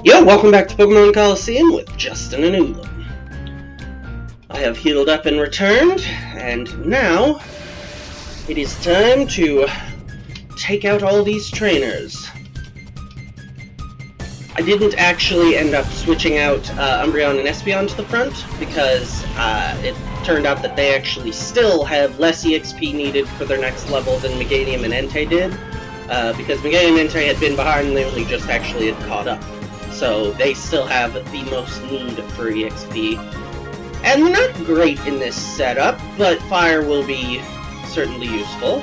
Yo, welcome back to Pokemon Colosseum with Justin and Ulam. I have healed up and returned, and now it is time to take out all these trainers. I didn't actually end up switching out Umbreon and Espeon to the front because it turned out that they actually still have less EXP needed for their next level than Meganium and Entei did, because Meganium and Entei had been behind and they only just actually had caught up. So they still have the most need for EXP. And they're not great in this setup, but Fire will be certainly useful.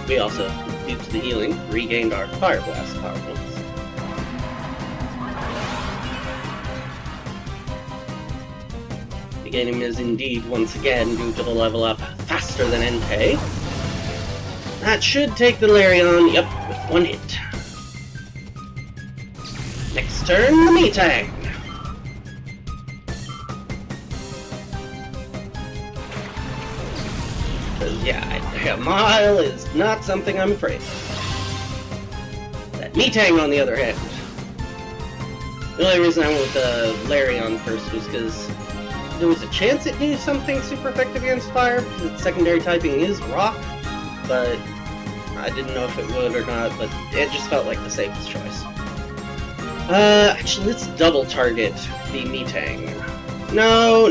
We also, due to the healing, regained our Fire Blast power points. Meganium is indeed, once again, due to the level up faster than Entei. That should take the Larion, yep, with one hit. Next turn, the Metang. Yeah, Mile is not something I'm afraid of. That Metang, on the other hand. The only reason I went with the Larion first was because there was a chance it knew something super effective against fire, because its secondary typing is rock, but I didn't know if it would or not, but it just felt like the safest choice. Actually, let's double target the Metang. No.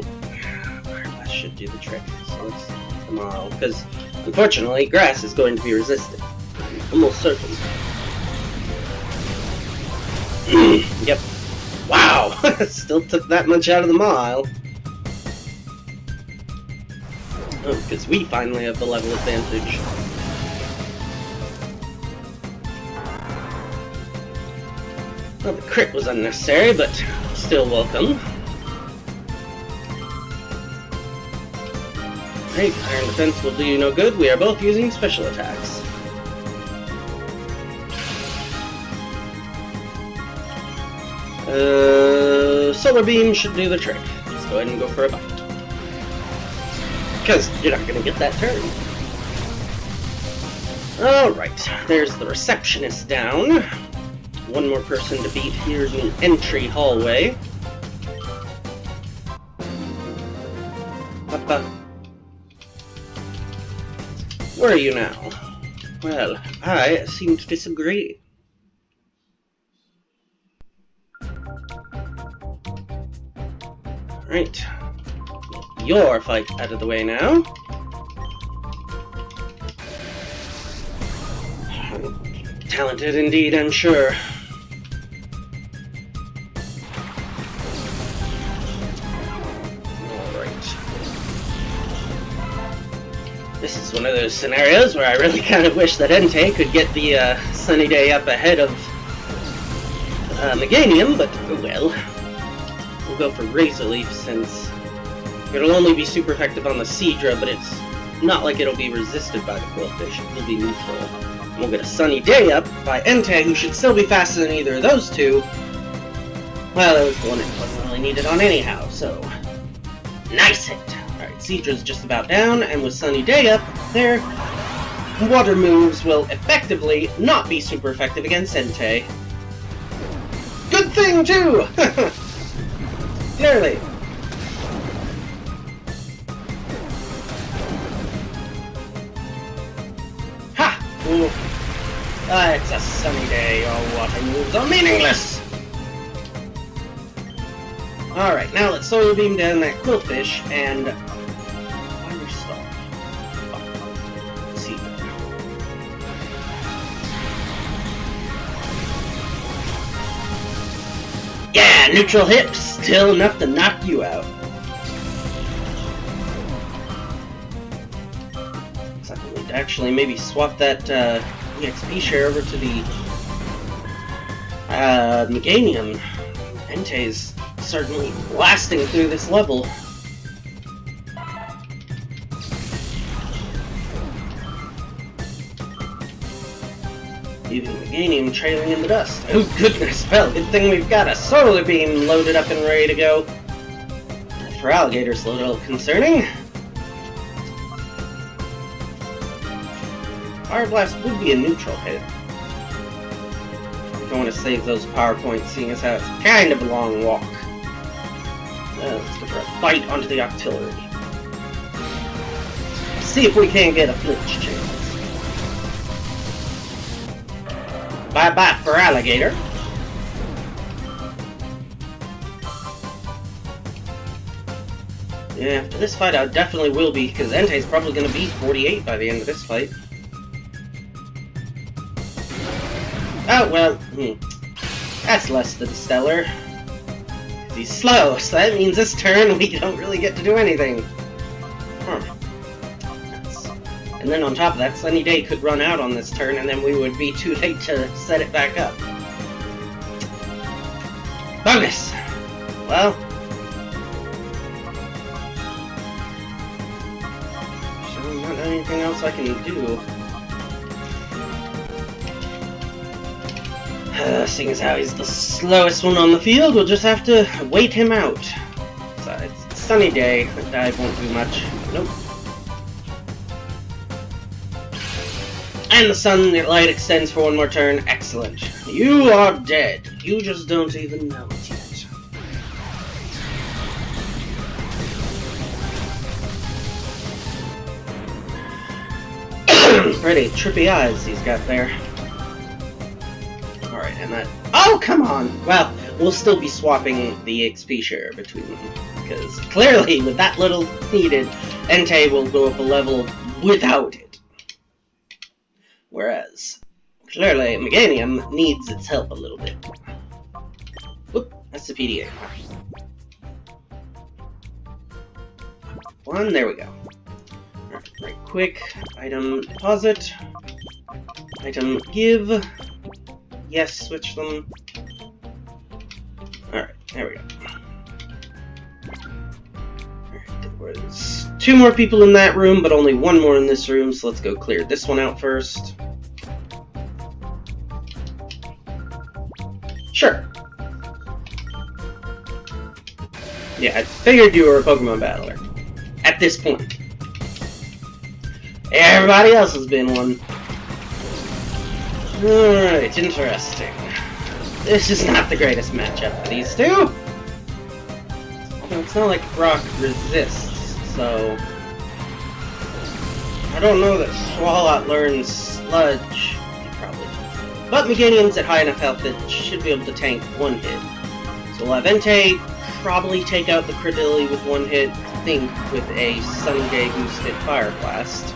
That should do the trick. So let's come on, because unfortunately, grass is going to be resistant. I'm almost certain. Yep. Wow! Still took that much out of the mile. Oh, because we finally have the level advantage. Well, the crit was unnecessary, but still welcome. Hey, Iron Defense will do you no good. We are both using special attacks. Solar Beam should do the trick. Let's go ahead and go for a bite. Because you're not going to get that turn. Alright, there's the receptionist down. One more person to beat here in the entry hallway. Where are you now? Well, I seem to disagree. Right. Your fight out of the way now. Talented indeed, I'm sure. This is one of those scenarios where I really kind of wish that Entei could get the Sunny Day up ahead of Meganium, but oh well. We'll go for Razor Leaf since it'll only be super effective on the Seadra, but it's not like it'll be resisted by the Quillfish. It'll be neutral. And we'll get a Sunny Day up by Entei, who should still be faster than either of those two. Well, that was the one that wasn't really needed on anyhow, so nice hit. Alright, Seadra's just about down, and with Sunny Day up, their water moves will effectively not be super effective against Entei. Good thing, too! Clearly. Ha! Ooh. It's a Sunny Day. Your water moves are meaningless! Alright, now let's Solar Beam down that Quillfish and Fire Star. Let's see. Yeah, neutral hit, still enough to knock you out. So I need to actually maybe swap that EXP share over to the Meganium. Entei's certainly blasting through this level. Leaving Meganium trailing in the dust. Oh goodness, well, good thing we've got a Solar Beam loaded up and ready to go. For Alligator's a little concerning. Fire Blast would be a neutral hit. I want to save those power points, seeing as how it's kind of a long walk. Let's go for a bite onto the artillery. See if we can't get a flinch chance. Bye-bye for alligator. Yeah, after this fight I definitely will be, because Entei's probably going to beat 48 by the end of this fight. Oh, well, that's less than stellar. He's slow, so that means this turn we don't really get to do anything. And then on top of that, Sunny Day could run out on this turn, and then we would be too late to set it back up. Bonus! Well... so not anything else I can do. Seeing as how he's the slowest one on the field, we'll just have to wait him out. Besides, it's Sunny Day, that dive won't do much. Nope. And the sunlight extends for one more turn. Excellent. You are dead. You just don't even know it yet. Pretty trippy eyes he's got there. Alright, and that... oh, come on! Well, we'll still be swapping the XP share between them. Because clearly, with that little needed, Entei will go up a level without it. Whereas, clearly, Meganium needs its help a little bit. Whoop, that's the PDA. One, there we go. Alright, right quick. Item deposit. Item give. Yes, switch them. Alright, there we go. Alright, there was 2 more people in that room, but only 1 more in this room, so let's go clear this one out first. Sure. Yeah, I figured you were a Pokemon battler. At this point. Everybody else has been one. Alright, interesting. This is not the greatest matchup for these two. Well, it's not like Rock resists, so... I don't know that Swalot learns Sludge. Probably. But Meganium's at high enough health that it should be able to tank 1 hit. So we'll have Entei probably take out the Cradilly with 1 hit, I think, with a Sunny Day boosted Fire Blast.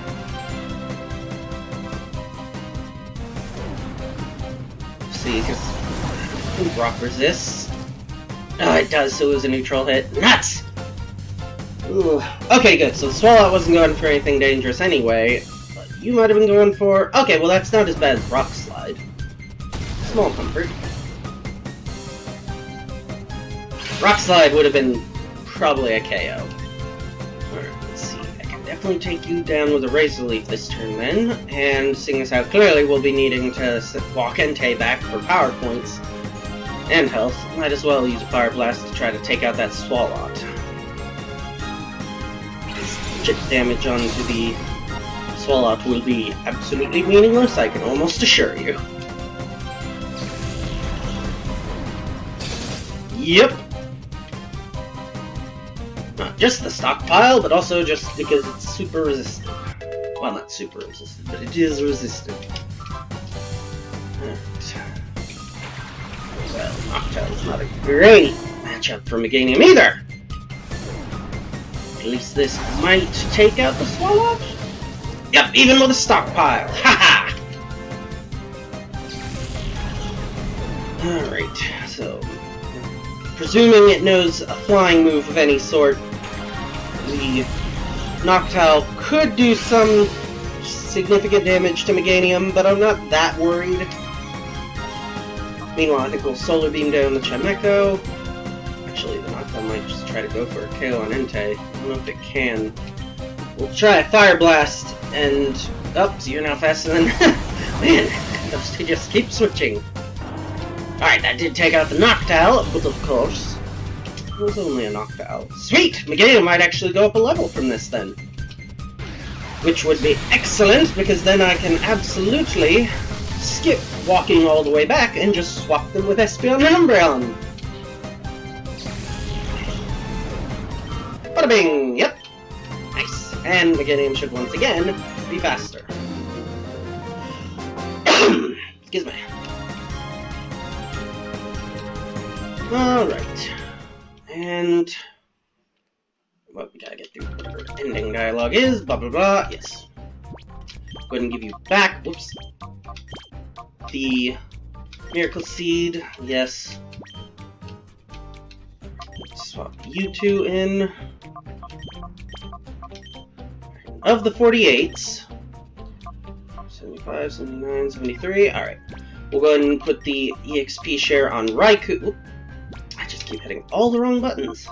See, because I think Rock resists. Oh, it does, so it was a neutral hit. Nuts! Ooh. Okay, good, so Swalot wasn't going for anything dangerous anyway, but you might have been going for... okay, well that's not as bad as Rock Slide. Small comfort. Rock Slide would have been probably a KO. Alright, let's see. I can definitely take you down with a Razor Leaf this turn then, and seeing as how clearly we'll be needing to walk Entei back for power points and health, might as well use a Fire Blast to try to take out that Swalot. Chip damage onto the Swalot will be absolutely meaningless, I can almost assure you. Yep. Not just the stockpile, but also just because it's super resistant. Well, not super resistant, but it is resistant. Alright. Well, Nocto's not a great matchup for Meganium either! At least this might take out the Swalot? Yep, even with a stockpile! Haha! Alright, so... presuming it knows a flying move of any sort, the Noctowl could do some significant damage to Meganium, but I'm not that worried. Meanwhile, I think we'll Solar Beam down the Chimecho. Actually, the Noctowl might just try to go for a KO on Entei. I don't know if it can. We'll try a Fire Blast, and... oh, so you're now faster than... man, those two just keep switching. Alright, that did take out the Noctowl, but of course, it was only a Noctowl. Sweet! Meganium might actually go up a level from this then. Which would be excellent, because then I can absolutely skip walking all the way back and just swap them with Espeon and Umbreon. Bada bing! Yep. Nice. And the game should once again be faster. Excuse me. Alright. And what we gotta get through whatever ending dialogue is, blah blah blah. Yes. Go ahead and give you back. Whoops. The Miracle Seed. Yes. Swap you two in. Of the 48s, 75, 79, 73. Alright. We'll go ahead and put the EXP share on Raikou. Oop. I just keep hitting all the wrong buttons.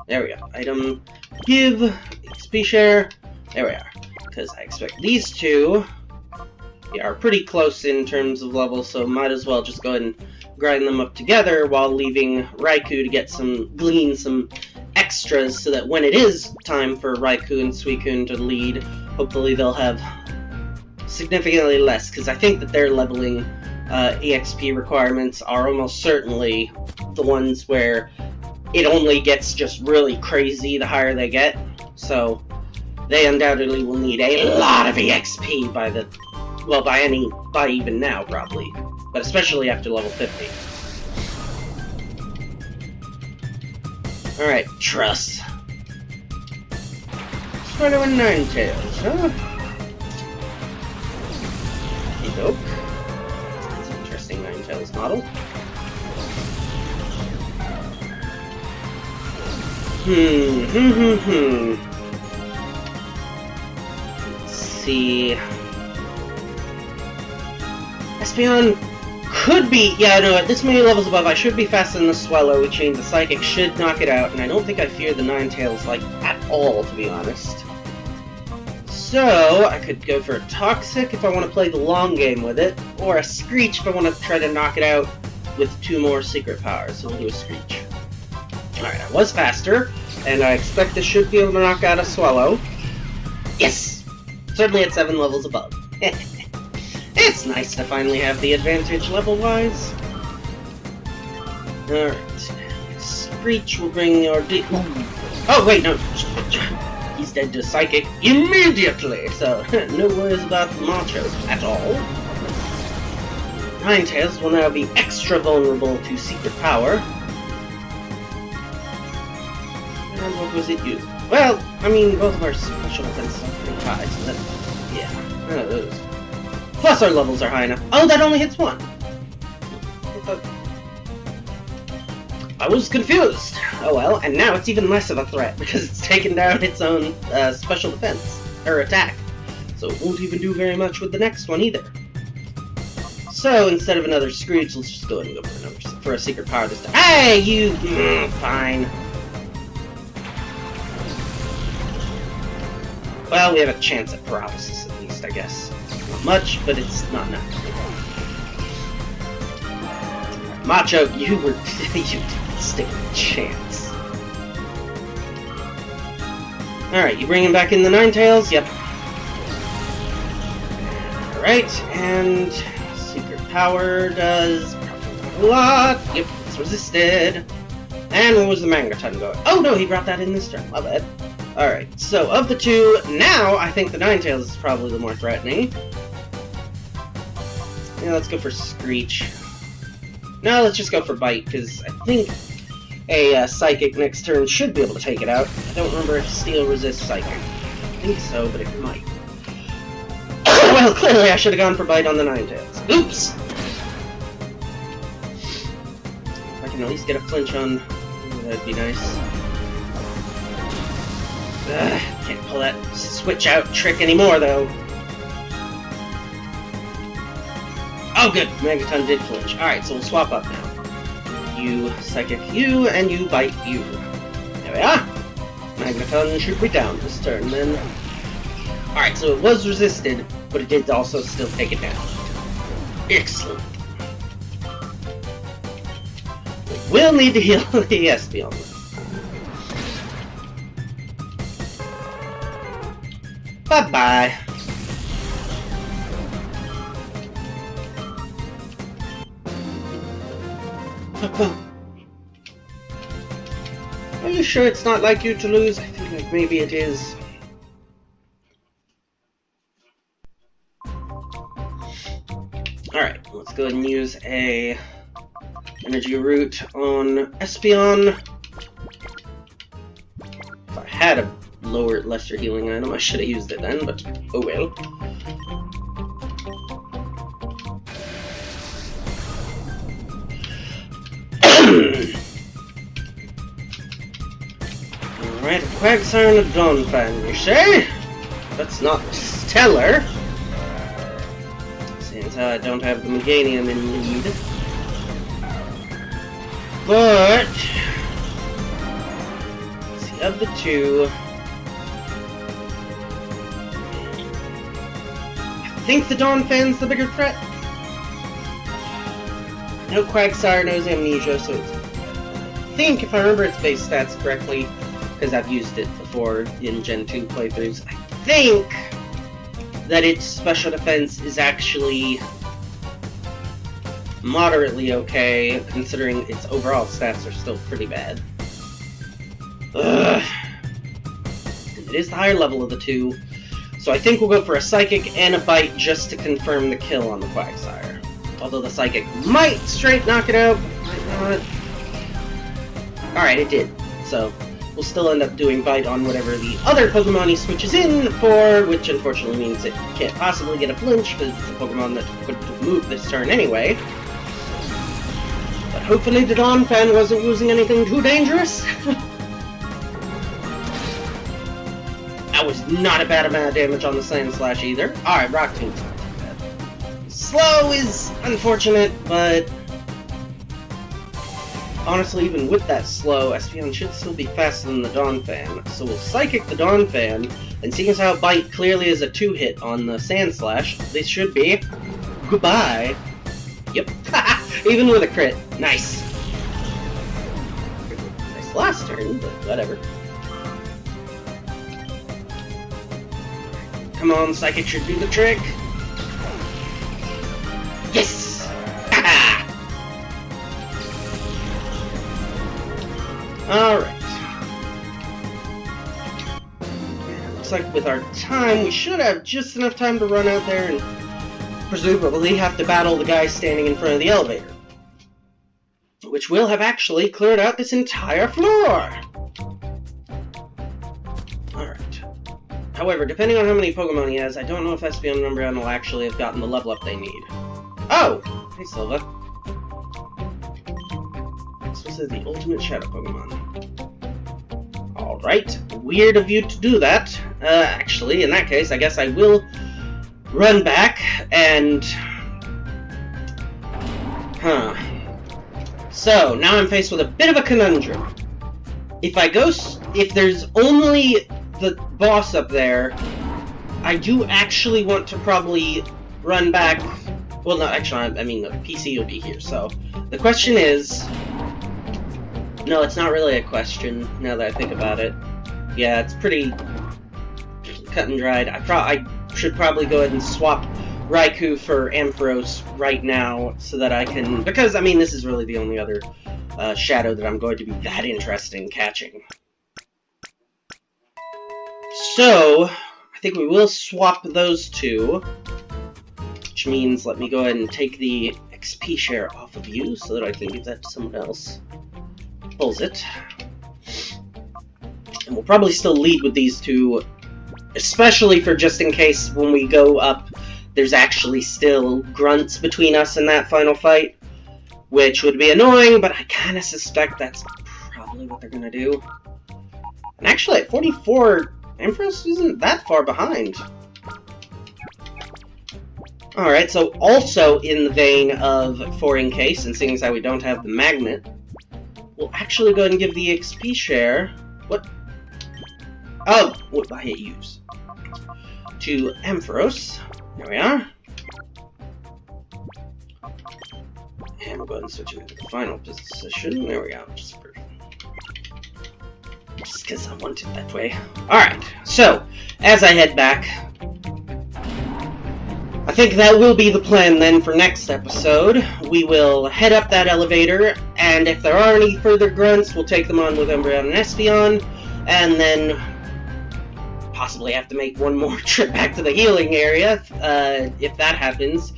There we go. Item, give, EXP share. There we are. Because I expect these two are pretty close in terms of level, so might as well just go ahead and grind them up together while leaving Raikou to get glean some extras, so that when it is time for Raikou and Suicune to lead, hopefully they'll have significantly less, because I think that their leveling EXP requirements are almost certainly the ones where it only gets just really crazy the higher they get, so they undoubtedly will need a lot of EXP by even now, probably, but especially after level 50. Alright, Trust. Spider and Ninetales, huh? Dope. That's an interesting Ninetales model. Let's see. Espeon could be, yeah, no, at this many levels above, I should be faster than the Swellow, which means the Psychic should knock it out, and I don't think I fear the Ninetales, like, at all, to be honest. So, I could go for a Toxic if I want to play the long game with it, or a Screech if I want to try to knock it out with 2 more Secret Powers, so we'll do a Screech. Alright, I was faster, and I expect this should be able to knock out a Swellow. Yes! Certainly at 7 levels above. It's nice to finally have the advantage level-wise. Alright. Screech will bring your Oh, wait, no. He's dead to Psychic immediately, so no worries about the Machop at all. Ninetales will now be extra vulnerable to Secret Power. And what was it used? Well, I mean, both of our special defenses are pretty high, so that, yeah, none of those. Plus our levels are high enough. Oh, that only hits 1! I was confused! Oh well, and now it's even less of a threat, because it's taken down its own special defense, or attack. So it won't even do very much with the next one either. So instead of another Screech, let's just go ahead and go for a Secret Power this time. Hey, you! Fine. Well, we have a chance at paralysis at least, I guess. Not much, but it's not enough. Macho, you were you didn't stick a chance. Alright, you bringing back in the Ninetales? Yep. Alright, and Secret Power does a lot. Yep, it's resisted. And where was the Mangaton going? Oh no, he brought that in this turn. My bad. Alright, so of the two, now I think the Ninetales is probably the more threatening. Yeah, let's go for Screech. No, let's just go for Bite, because I think a Psychic next turn should be able to take it out. I don't remember if Steel resists Psychic. I think so, but it might. Well, clearly I should have gone for Bite on the Ninetales. Oops! If I can at least get a flinch on, that'd be nice. Can't pull that switch out trick anymore, though. Oh, good. Megaton did flinch. Alright, so we'll swap up now. You Psychic you, and you Bite you. There we are. Magneton should be down this turn, then. Alright, so it was resisted, but it did also still take it down. Excellent. We'll need to heal the Espeon. Bye-bye. Are you sure it's not like you to lose? I feel like maybe it is. Alright, let's go ahead and use a energy root on Espeon. If I had a lesser healing item, I should have used it then, but oh well. Alright, a Quagsire and a Donphan, you say? That's not stellar. Seems how I don't have the Meganium in lead. But let's see, of the two, I think the Donphan's the bigger threat. No Quagsire knows Amnesia, so it's, I think, if I remember its base stats correctly, because I've used it before in Gen 2 playthroughs, I think that its special defense is actually moderately okay, considering its overall stats are still pretty bad. Ugh. It is the higher level of the two, so I think we'll go for a Psychic and a Bite just to confirm the kill on the Quagsire. Although the Psychic might straight knock it out, might not. Alright, it did. So, we'll still end up doing Bite on whatever the other Pokemon he switches in for, which unfortunately means it can't possibly get a flinch, because it's a Pokemon that could move this turn anyway. But hopefully the Donphan wasn't using anything too dangerous. That was not a bad amount of damage on the Sand Slash either. Alright, Rock Tomb's not too bad. Slow is unfortunate, but honestly, even with that slow, Espeon should still be faster than the Donphan. So we'll Psychic the Donphan, and seeing as how Bite clearly is a 2-hit on the Sand Slash, this should be goodbye. Yep. Even with a crit. Nice. Nice last turn, but whatever. Come on, Psychic should do the trick. Yes! Alright. Looks like with our time, we should have just enough time to run out there and presumably have to battle the guy standing in front of the elevator. Which will have actually cleared out this entire floor! Alright. However, depending on how many Pokemon he has, I don't know if Espeon and Umbreon will actually have gotten the level up they need. Oh! Hey, Silva. This is the ultimate Shadow Pokemon. Alright. Weird of you to do that. Actually, in that case, I guess I will run back and... So, now I'm faced with a bit of a conundrum. If there's only the boss up there, I do actually want to probably run back. Well, no, actually, I mean, the PC will be here, so the question is... No, it's not really a question, now that I think about it. Yeah, it's pretty cut and dried. I should probably go ahead and swap Raikou for Ampharos right now, so that I can... Because, I mean, this is really the only other Shadow that I'm going to be that interested in catching. So, I think we will swap those two. Which means, let me go ahead and take the XP share off of you, so that I can give that to someone else. Pulls it. And we'll probably still lead with these two, especially for just in case when we go up, there's actually still grunts between us in that final fight, which would be annoying, but I kind of suspect that's probably what they're going to do. And actually, at 44, Ampharos isn't that far behind. Alright, so also in the vein of Foreign Case, and seeing as how we don't have the magnet, we'll actually go ahead and give the XP share... What? Oh! What I hit use. To Ampharos. There we are. And we'll go ahead and switch it to the final position. There we go. Just because I want it that way. Alright, so, as I head back, I think that will be the plan then for next episode, we will head up that elevator, and if there are any further grunts, we'll take them on with Umbreon and Espeon, and then possibly have to make one more trip back to the healing area, if that happens,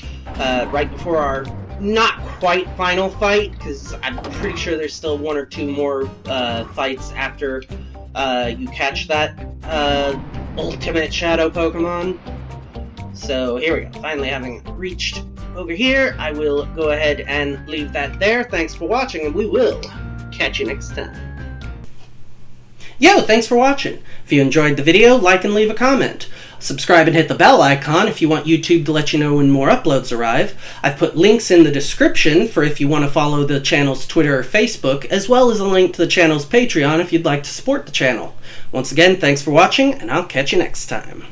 right before our not quite final fight, because I'm pretty sure there's still one or two more fights after you catch that ultimate shadow Pokemon. So here we go. Finally having reached over here, I will go ahead and leave that there. Thanks for watching, and we will catch you next time. Yo, thanks for watching. If you enjoyed the video, like and leave a comment. Subscribe and hit the bell icon if you want YouTube to let you know when more uploads arrive. I've put links in the description for if you want to follow the channel's Twitter or Facebook, as well as a link to the channel's Patreon if you'd like to support the channel. Once again, thanks for watching, and I'll catch you next time.